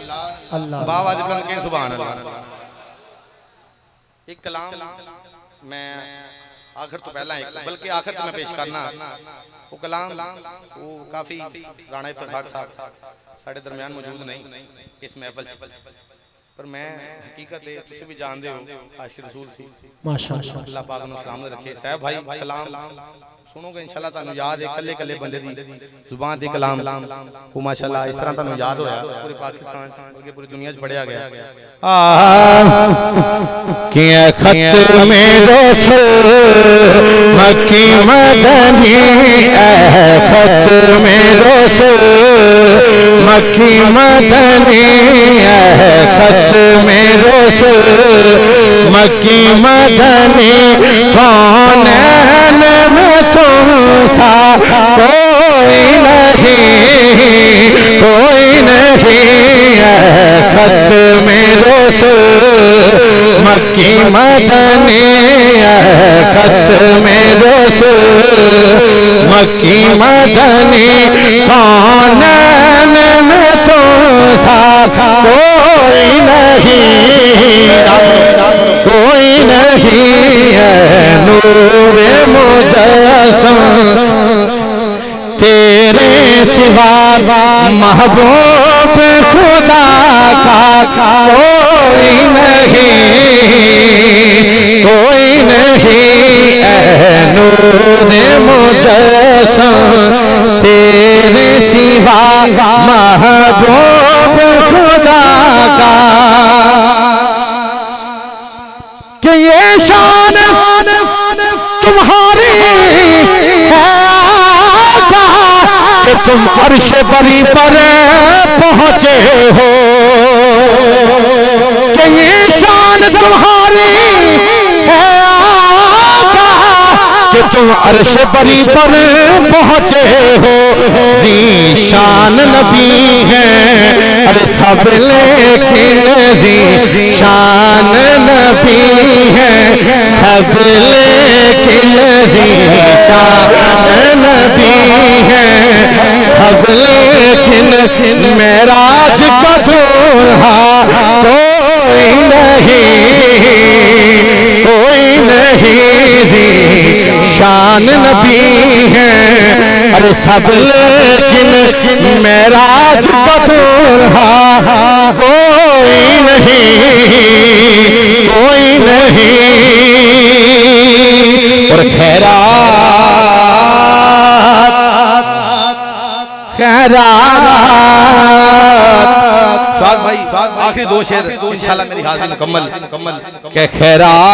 बाबा बुलंद के सुभान अल्लाह। एक कलाम मैं आखिर तो पहला एक बल्कि आखिर तो मैं पेश करना वो कलाम वो काफी राणा इफ्तिखार साहब साढ़े दरमियान मौजूद नहीं इस महफिल पर मैं हकीकत है तुझे भी जानते हो आशिक रसूल सी माशाअल्लाह अल्लाह पाक ने सलामत रखे साहब भाई कलाम सुनोगे इंशाल्लाह तानु याद है कल्ले कल्ले बंदे दी जुबान ते कलाम वो माशाअल्लाह इस तरह तानु याद होया पूरे पाकिस्तान बल्कि पूरी दुनिया च पढ़िया गया कि खत में रसूल मक्की मदनी खत में रसूल मक्की मदनी खत में रसूल मक्की मदनी कौन में तुम सा कोई नहीं खत में रसूल मक्की मदनी खत में रसूल मक्की मदनी कौन में तुम सा कोई नहीं नूरे मुजस्सम तेरे सिवा महबूब खुदा का कोई नहीं नूरे मुजस्सम तेरे सिवा महबूब खुदा का कि ये शान तुम्हारी है कि तुम अर्श बरी पर पहुंचे हो कि ये शान तुम्हारी है कि तुम अर्श बरी पर पहुंचे हो शान नबी है अरे सब लेकिन शान नबी है सब लेकिन शान नबी है सब लेकिन मेराज का दूल्हा कोई नहीं शान नबी है अरे सब लेकिन मेराज का दूल्हा कोई नहीं और साग भाई आखिरी दो शेर इंशाल्लाह मेरी हाजिरी मुकम्मल के खैरात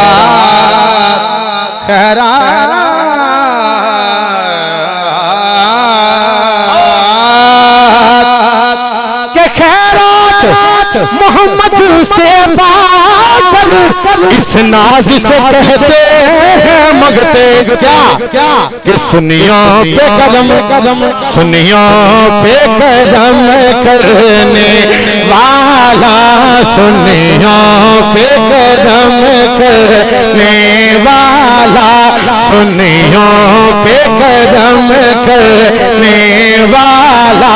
मोहम्मद से इस नाज से कहते हैं मगते क्या कि सुनियों पे कदम सुनियों पे कदम करने वाला सुनियों पे कदम करने वाला सुनियों पे कदम करने वाला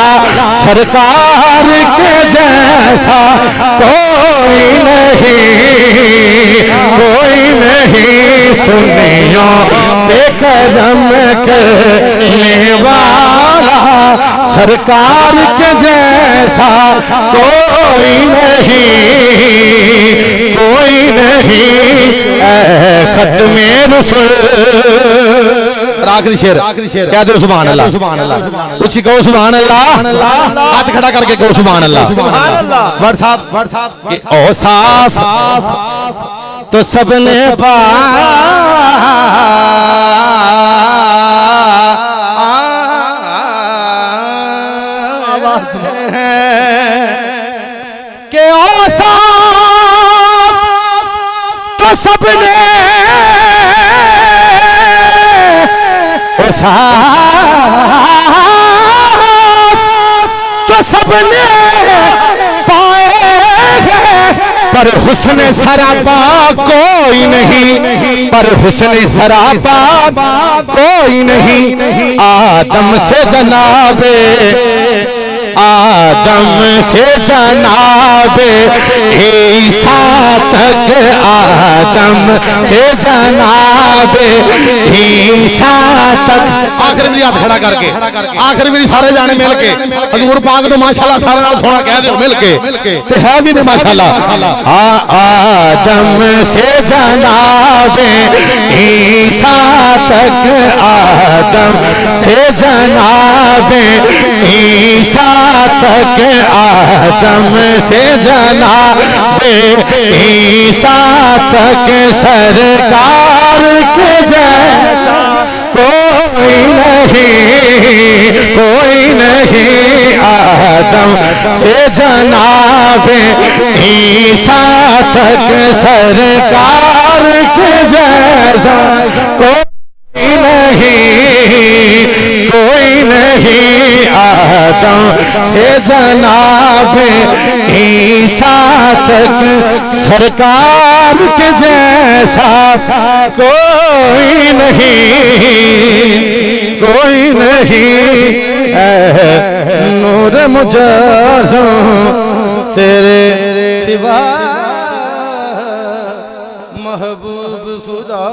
सरकार के जैसा कोई नहीं सुनियों पे कदम करने वाला सरकार के जैसा कोई नहीं खत्मे रसूल आखिरी शेर क्या दो सुभान अल्लाह कुछ कहो सुभान अल्लाह हाथ खड़ा करके कहो सुभान अल्लाह व्हाट्सएप ओ साफ तो सबने के ओ साफ तो सबने तो सबने पाए पर हुस्न सरापा कोई नहीं पर हुस्न सरापा कोई नहीं आदम से जनाबे आदम से जनाब ईसा तक, आदम से जनाब ईसा तक। आखिर मेरी हाथ खड़ा करके, आखिर मेरी सारे जाने मिल के हजूर पाक ने माशाल्लाह सारे नाल सोना कह दो मिल के, ते है भी ने माशाल्लाह। आदम से जनाब ईसा तक, आदम से जनाब ईसा तक, आदम से जनाब ईसा तक सरकार के जैसा कोई नहीं, आदम से जनाब ईसा तक सरकार के जैसा कोई नहीं, आदम से जनाब ईसा तक सरकार के जैसा कोई नहीं, नूर मुजस्सम तेरे सिवा महबूब खुदा।